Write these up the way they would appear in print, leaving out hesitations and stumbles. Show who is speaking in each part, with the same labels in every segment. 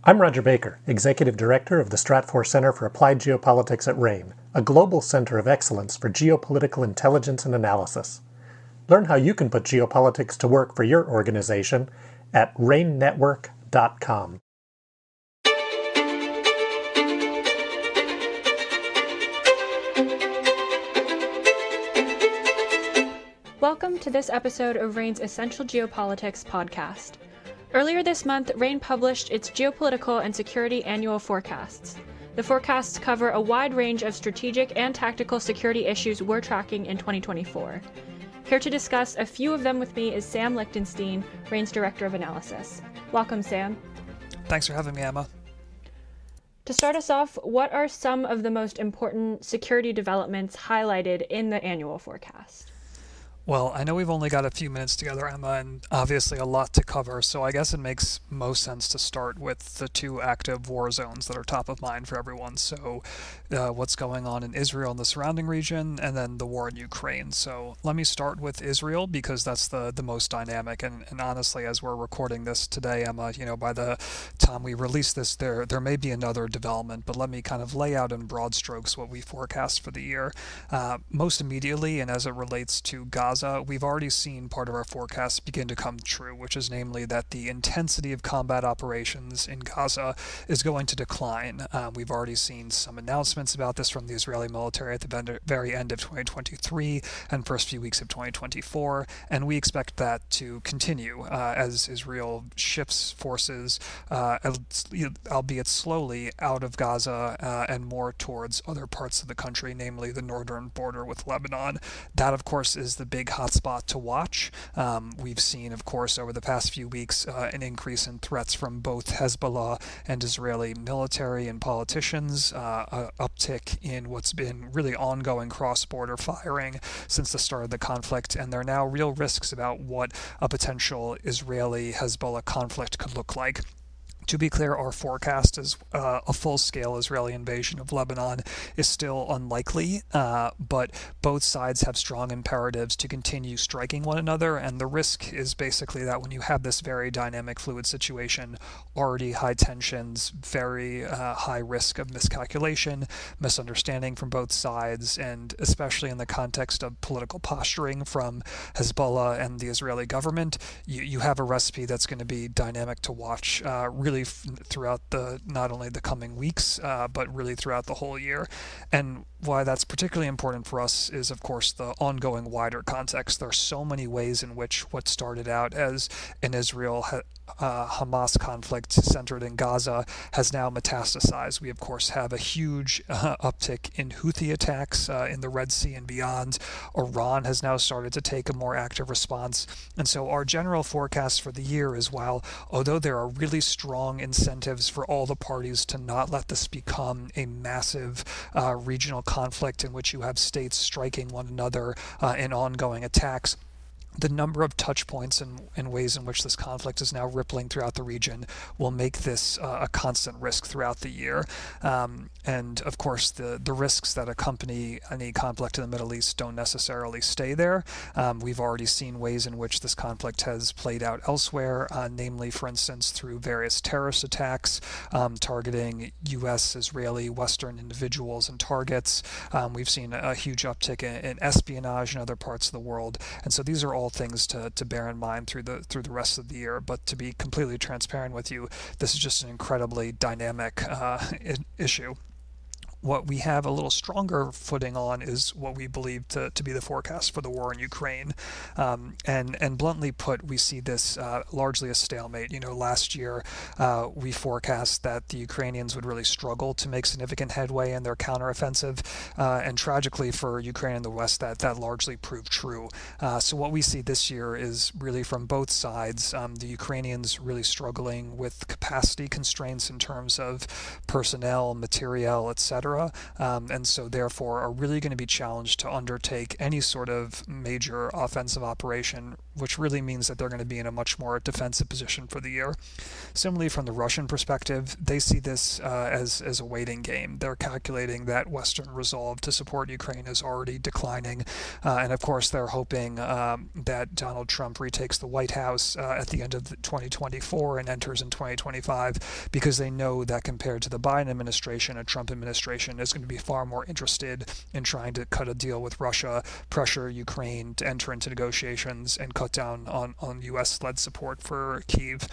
Speaker 1: I'm Roger Baker, Executive Director of the Stratfor Center for Applied Geopolitics at RANE, a global center of excellence for geopolitical intelligence and analysis. Learn how you can put geopolitics to work for your organization at ranenetwork.com.
Speaker 2: Welcome to this episode of RANE's Essential Geopolitics podcast. Earlier this month, RANE published its Geopolitical and Security Annual Forecasts. The forecasts cover a wide range of strategic and tactical security issues we're tracking in 2024. Here to discuss a few of them with me is Sam Lichtenstein, RANE's Director of Analysis. Welcome, Sam.
Speaker 3: Thanks for having me, Emma.
Speaker 2: To start us off, what are some of the most important security developments highlighted in the annual forecast?
Speaker 3: Well, I know we've only got a few minutes together, Emma, and obviously a lot to cover, so I guess it makes most sense to start with the two active war zones that are top of mind for everyone. So what's going on in Israel and the surrounding region, and then the war in Ukraine. So let me start with Israel because that's the most dynamic, and honestly, as we're recording this today, Emma, by the time we release this, there may be another development, but let me kind of lay out in broad strokes what we forecast for the year. Most immediately, and as it relates to Gaza, we've already seen part of our forecast begin to come true, which is namely that the intensity of combat operations in Gaza is going to decline. We've already seen some announcements about this from the Israeli military at the very end of 2023 and first few weeks of 2024, and we expect that to continue as Israel shifts forces, albeit slowly, out of Gaza and more towards other parts of the country, namely the northern border with Lebanon. That, of course, is the big hotspot to watch. We've seen, of course, over the past few weeks, an increase in threats from both Hezbollah and Israeli military and politicians, an uptick in what's been really ongoing cross-border firing since the start of the conflict, and there are now real risks about what a potential Israeli-Hezbollah conflict could look like. To be clear, our forecast is a full-scale Israeli invasion of Lebanon is still unlikely, but both sides have strong imperatives to continue striking one another, and the risk is basically that when you have this very dynamic, fluid situation, already high tensions, very high risk of miscalculation, misunderstanding from both sides, and especially in the context of political posturing from Hezbollah and the Israeli government, you have a recipe that's going to be dynamic to watch, really throughout not only the coming weeks, but really throughout the whole year. And why that's particularly important for us is, of course, the ongoing wider context. There are so many ways in which what started out as an Israel-Hamas conflict centered in Gaza has now metastasized. We, of course, have a huge uptick in Houthi attacks in the Red Sea and beyond. Iran has now started to take a more active response. And so our general forecast for the year is, although there are really strong incentives for all the parties to not let this become a massive regional conflict in which you have states striking one another in ongoing attacks, the number of touch points and ways in which this conflict is now rippling throughout the region will make this a constant risk throughout the year. And of course, the risks that accompany any conflict in the Middle East don't necessarily stay there. We've already seen ways in which this conflict has played out elsewhere, namely, for instance, through various terrorist attacks targeting U.S., Israeli, Western individuals and targets. We've seen a huge uptick in espionage in other parts of the world. And so these are all things to bear in mind through the rest of the year. But to be completely transparent with you, this is just an incredibly dynamic issue. What we have a little stronger footing on is what we believe to be the forecast for the war in Ukraine. And bluntly put, we see this largely a stalemate. Last year we forecast that the Ukrainians would really struggle to make significant headway in their counteroffensive. And tragically for Ukraine and the West, that largely proved true. So what we see this year is really from both sides, the Ukrainians really struggling with capacity constraints in terms of personnel, materiel, etc. And so therefore are really going to be challenged to undertake any sort of major offensive operation which really means that they're going to be in a much more defensive position for the year. Similarly, from the Russian perspective, they see this as a waiting game. They're calculating that Western resolve to support Ukraine is already declining, and of course they're hoping that Donald Trump retakes the White House at the end of 2024 and enters in 2025, because they know that compared to the Biden administration, a Trump administration is going to be far more interested in trying to cut a deal with Russia, pressure Ukraine to enter into negotiations, and cut down on U.S.-led support for Kyiv.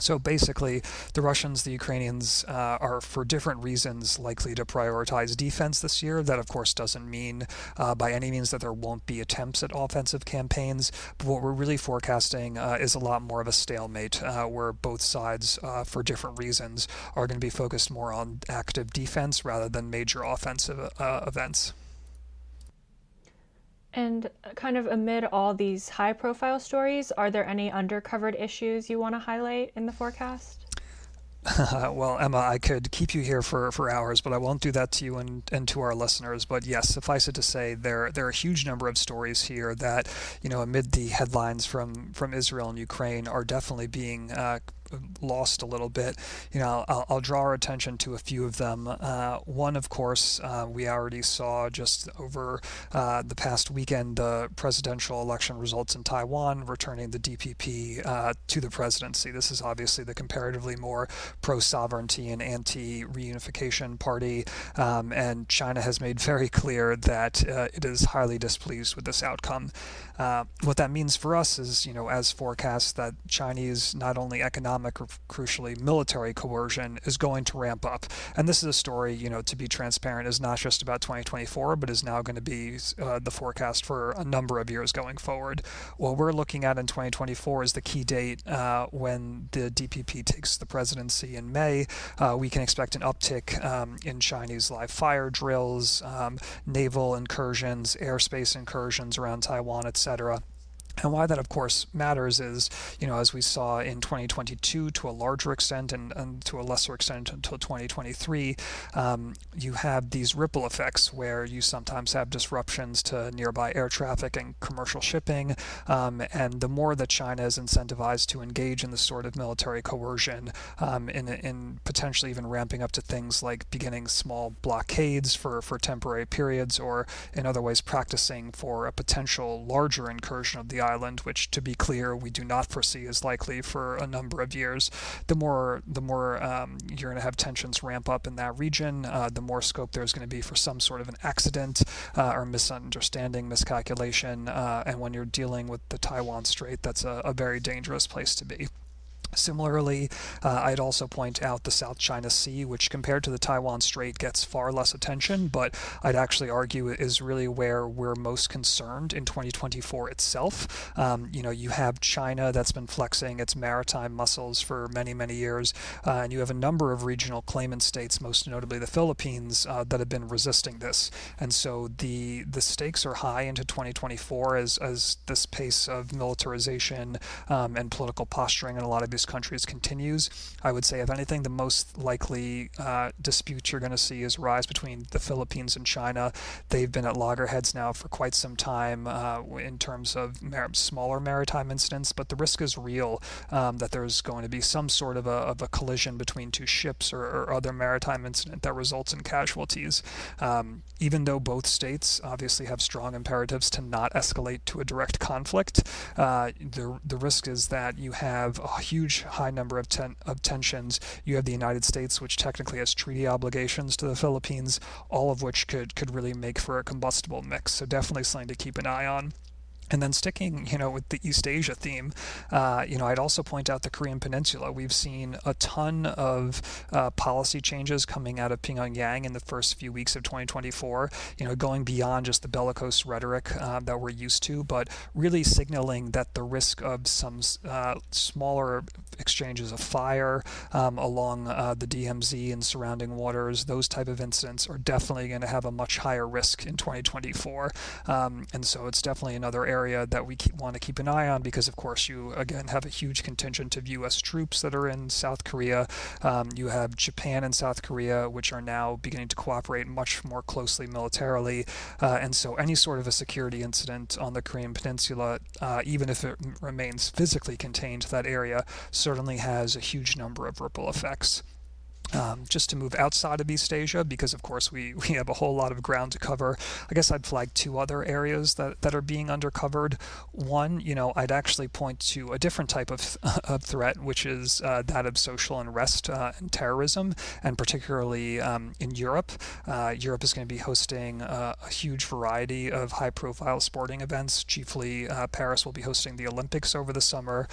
Speaker 3: So basically, the Russians, the Ukrainians are, for different reasons, likely to prioritize defense this year. That, of course, doesn't mean by any means that there won't be attempts at offensive campaigns. But what we're really forecasting is a lot more of a stalemate, where both sides, for different reasons, are going to be focused more on active defense rather than major offensive events.
Speaker 2: And kind of amid all these high-profile stories, are there any undercovered issues you want to highlight in the forecast?
Speaker 3: Well, Emma, I could keep you here for hours, but I won't do that to you and to our listeners. But yes, suffice it to say, there are a huge number of stories here that, amid the headlines from Israel and Ukraine, are definitely being lost a little bit. I'll draw our attention to a few of them. One, of course, we already saw just over the past weekend, the presidential election results in Taiwan, returning the DPP to the presidency. This is obviously the comparatively more pro-sovereignty and anti-reunification party, and China has made very clear that it is highly displeased with this outcome. What that means for us is, as forecast, that Chinese not only economic or crucially military coercion is going to ramp up. And this is a story, to be transparent, is not just about 2024, but is now going to be the forecast for a number of years going forward. What we're looking at in 2024 is the key date when the DPP takes the presidency in May. We can expect an uptick in Chinese live fire drills, naval incursions, airspace incursions around Taiwan, etc. And why that, of course, matters is, as we saw in 2022 to a larger extent and to a lesser extent until 2023, you have these ripple effects where you sometimes have disruptions to nearby air traffic and commercial shipping. And the more that China is incentivized to engage in this sort of military coercion, in potentially even ramping up to things like beginning small blockades for temporary periods, or in other ways practicing for a potential larger incursion of the island, which, to be clear, we do not foresee is likely for a number of years, the more you're going to have tensions ramp up in that region, the more scope there's going to be for some sort of an accident or misunderstanding, miscalculation, and when you're dealing with the Taiwan Strait, that's a very dangerous place to be. Similarly, I'd also point out the South China Sea, which compared to the Taiwan Strait gets far less attention, but I'd actually argue is really where we're most concerned in 2024 itself. You have China that's been flexing its maritime muscles for many, many years, and you have a number of regional claimant states, most notably the Philippines, that have been resisting this. And so the stakes are high into 2024 as this pace of militarization and political posturing in a lot of these countries continues. I would say, if anything, the most likely dispute you're going to see is rise between the Philippines and China. They've been at loggerheads now for quite some time in terms of smaller maritime incidents, but the risk is real that there's going to be some sort of a collision between two ships or other maritime incident that results in casualties. Even though both states obviously have strong imperatives to not escalate to a direct conflict, the risk is that you have a huge high number of tensions. You have the United States, which technically has treaty obligations to the Philippines, all of which could really make for a combustible mix. So definitely something to keep an eye on. And then sticking, with the East Asia theme, I'd also point out the Korean Peninsula. We've seen a ton of policy changes coming out of Pyongyang in the first few weeks of 2024, going beyond just the bellicose rhetoric that we're used to, but really signaling that the risk of some smaller exchanges of fire along the DMZ and surrounding waters, those type of incidents are definitely going to have a much higher risk in 2024. And so it's definitely another area area that we want to keep an eye on because, of course, you, again, have a huge contingent of U.S. troops that are in South Korea. You have Japan and South Korea, which are now beginning to cooperate much more closely militarily. And so any sort of a security incident on the Korean Peninsula, even if it remains physically contained to that area, certainly has a huge number of ripple effects. Just to move outside of East Asia, because of course we have a whole lot of ground to cover, I guess I'd flag two other areas that are being undercovered. One, I'd actually point to a different type of threat, which is that of social unrest and terrorism, and particularly in Europe. Europe is going to be hosting a huge variety of high-profile sporting events. Chiefly, Paris will be hosting the Olympics over the summer.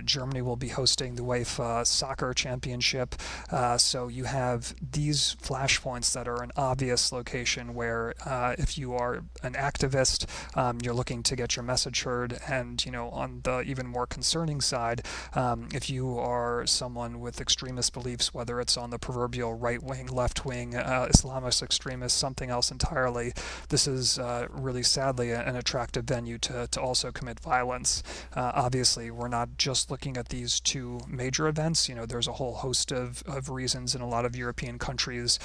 Speaker 3: Germany will be hosting the UEFA Soccer Championship. So you have these flashpoints that are an obvious location where if you are an activist, you're looking to get your message heard. And, on the even more concerning side, if you are someone with extremist beliefs, whether it's on the proverbial right-wing, left-wing, Islamist extremist, something else entirely, this is really sadly an attractive venue to also commit violence. Obviously, we're not just looking at these two major events. There's a whole host of reasons in a lot of European countries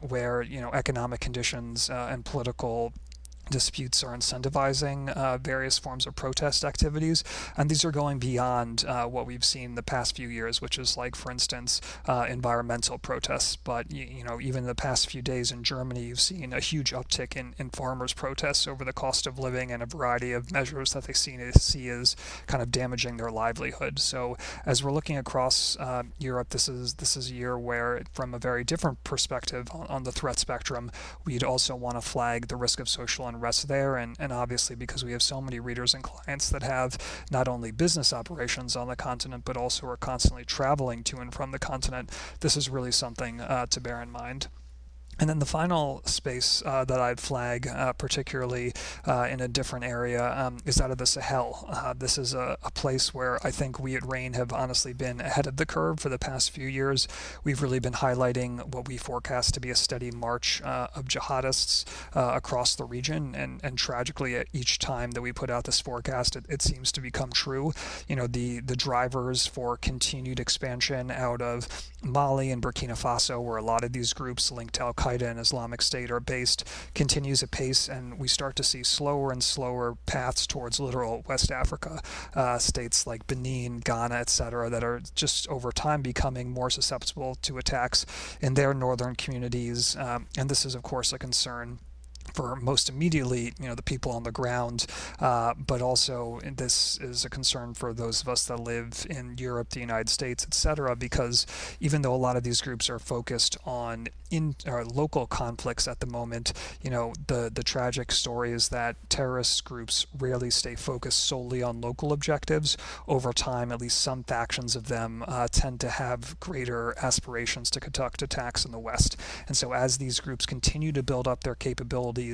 Speaker 3: where economic conditions and political disputes are incentivizing various forms of protest activities, and these are going beyond what we've seen the past few years, which is like, for instance, environmental protests. But even the past few days in Germany, you've seen a huge uptick in farmers' protests over the cost of living and a variety of measures that they see as kind of damaging their livelihood. So as we're looking across Europe, this is a year where, from a very different perspective on the threat spectrum, we'd also want to flag the risk of social unrest there, and obviously because we have so many readers and clients that have not only business operations on the continent but also are constantly traveling to and from the continent, this is really something to bear in mind. And then the final space that I'd flag, particularly in a different area, is that of the Sahel. This is a place where I think we at RANE have honestly been ahead of the curve for the past few years. We've really been highlighting what we forecast to be a steady march of jihadists across the region, and tragically, at each time that we put out this forecast, it seems to become true. The drivers for continued expansion out of Mali and Burkina Faso, where a lot of these groups linked to Al-Qaeda and Islamic State are based, continues apace, and we start to see slower and slower paths towards literal West Africa, states like Benin, Ghana, etc., that are just over time becoming more susceptible to attacks in their northern communities. And this is, of course, a concern for most immediately, the people on the ground, but also this is a concern for those of us that live in Europe, the United States, etc., because even though a lot of these groups are focused on local conflicts at the moment, the tragic story is that terrorist groups rarely stay focused solely on local objectives. Over time, at least some factions of them tend to have greater aspirations to conduct attacks in the West. And so as these groups continue to build up their capabilities,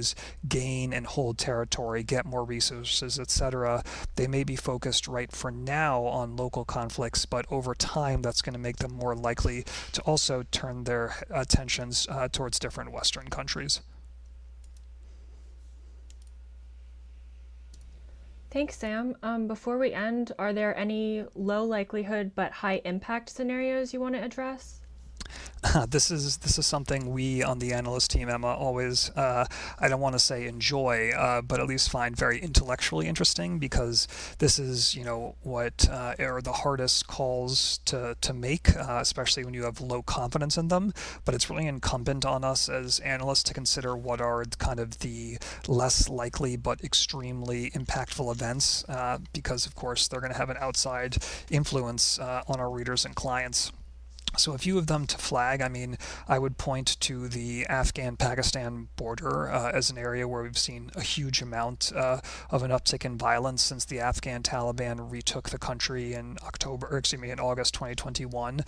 Speaker 3: gain and hold territory, get more resources, etc., they may be focused right for now on local conflicts, but over time that's going to make them more likely to also turn their attentions towards different Western countries.
Speaker 2: Thanks, Sam. Before we end, are there any low likelihood but high impact scenarios you want to address?
Speaker 3: This is something we on the analyst team, Emma, always, I don't want to say enjoy, but at least find very intellectually interesting, because this is, what are the hardest calls to make, especially when you have low confidence in them. But it's really incumbent on us as analysts to consider what are kind of the less likely but extremely impactful events, because, of course, they're going to have an outside influence on our readers and clients. So a few of them to flag. I would point to the Afghan-Pakistan border as an area where we've seen a huge amount of an uptick in violence since the Afghan Taliban retook the country in August 2021.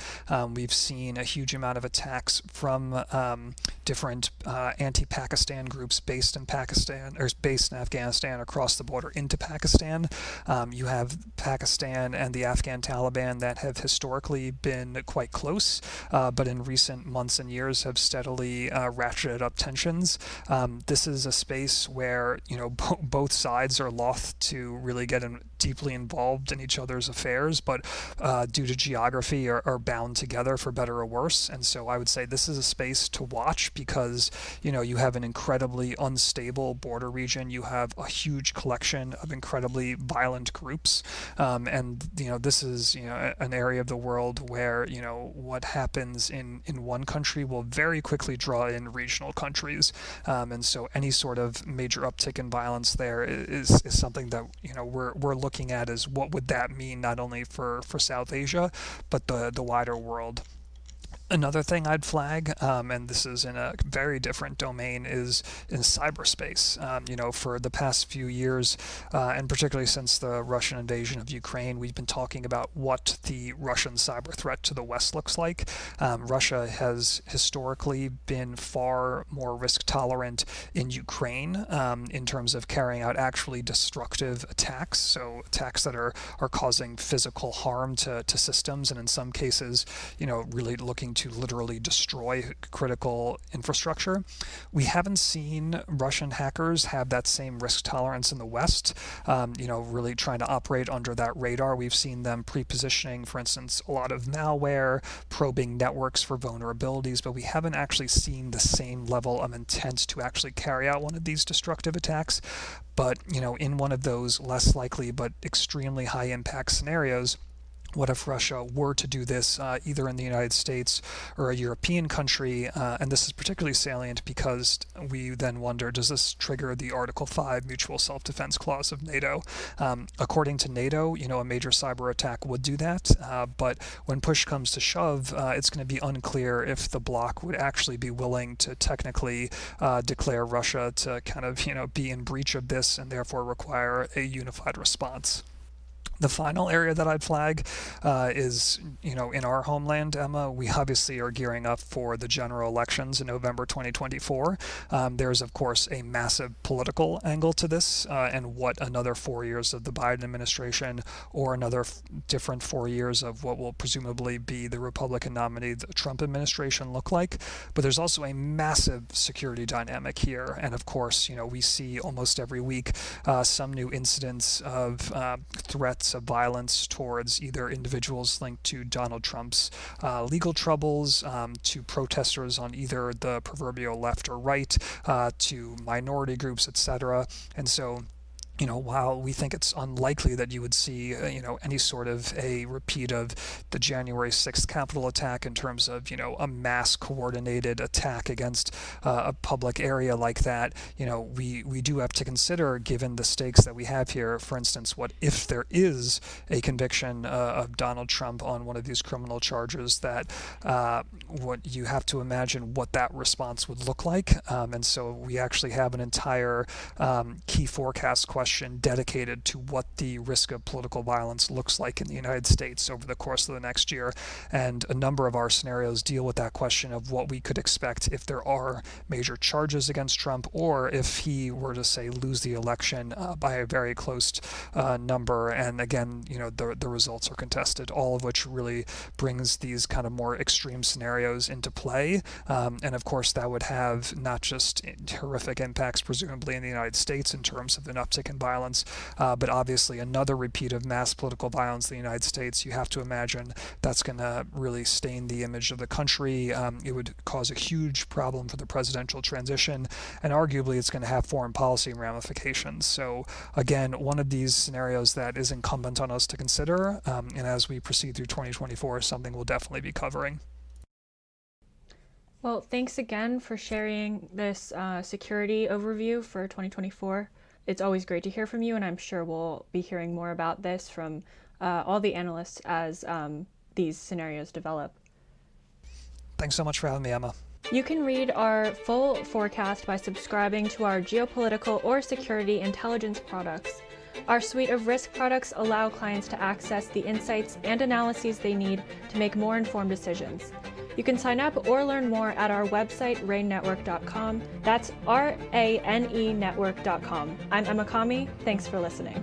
Speaker 3: We've seen a huge amount of attacks from different anti-Pakistan groups based in Pakistan or based in Afghanistan across the border into Pakistan. You have Pakistan and the Afghan Taliban that have historically been quite close. close, but in recent months and years have steadily ratcheted up tensions. This is a space where both sides are loath to really get deeply involved in each other's affairs, but due to geography are bound together for better or worse. And so I would say this is a space to watch because you have an incredibly unstable border region. You have a huge collection of incredibly violent groups, and this is an area of the world where what happens in one country will very quickly draw in regional countries, and so any sort of major uptick in violence there is something that we're looking at as what would that mean not only for South Asia but the wider world. Another thing I'd flag, and this is in a very different domain, is in cyberspace. For the past few years, and particularly since the Russian invasion of Ukraine, we've been talking about what the Russian cyber threat to the West looks like. Russia has historically been far more risk tolerant in Ukraine in terms of carrying out actually destructive attacks, so attacks that are causing physical harm to systems, and in some cases, really looking to literally destroy critical infrastructure. We haven't seen Russian hackers have that same risk tolerance in the West, really trying to operate under that radar. We've seen them pre-positioning, for instance, a lot of malware, probing networks for vulnerabilities, but we haven't actually seen the same level of intent to actually carry out one of these destructive attacks. But, in one of those less likely but extremely high impact scenarios, what if Russia were to do this either in the United States or a European country? And this is particularly salient because we then wonder, does this trigger the Article 5 Mutual Self-Defense Clause of NATO? According to NATO, a major cyber attack would do that. But when push comes to shove, it's going to be unclear if the bloc would actually be willing to technically declare Russia to kind of, be in breach of this and therefore require a unified response. The final area that I'd flag is, in our homeland, Emma, we obviously are gearing up for the general elections in November 2024. There's, of course, a massive political angle to this, and what another 4 years of the Biden administration or another different 4 years of what will presumably be the Republican nominee, the Trump administration, look like. But there's also a massive security dynamic here. And, of course, we see almost every week some new incidents of threats of violence towards either individuals linked to Donald Trump's legal troubles, to protesters on either the proverbial left or right, to minority groups, etc. And so while we think it's unlikely that you would see, any sort of a repeat of the January 6th Capitol attack in terms of, a mass coordinated attack against a public area like that, we do have to consider, given the stakes that we have here, for instance, what if there is a conviction of Donald Trump on one of these criminal charges, that what you have to imagine what that response would look like. And so we actually have an entire key forecast question dedicated to what the risk of political violence looks like in the United States over the course of the next year. And a number of our scenarios deal with that question of what we could expect if there are major charges against Trump, or if he were to, say, lose the election by a very close number. And again, the results are contested, all of which really brings these kind of more extreme scenarios into play. And of course, that would have not just horrific impacts, presumably in the United States in terms of an uptick in violence, but obviously another repeat of mass political violence in the United States. You have to imagine that's going to really stain the image of the country. It would cause a huge problem for the presidential transition, and arguably it's going to have foreign policy ramifications. So again, one of these scenarios that is incumbent on us to consider, and as we proceed through 2024, is something we'll definitely be covering.
Speaker 2: Well, thanks again for sharing this security overview for 2024. It's always great to hear from you, and I'm sure we'll be hearing more about this from all the analysts as these scenarios develop.
Speaker 3: Thanks so much for having me, Emma.
Speaker 2: You can read our full forecast by subscribing to our geopolitical or security intelligence products. Our suite of risk products allow clients to access the insights and analyses they need to make more informed decisions. You can sign up or learn more at our website, ranenetwork.com. That's RANE network.com. I'm Emma Kami. Thanks for listening.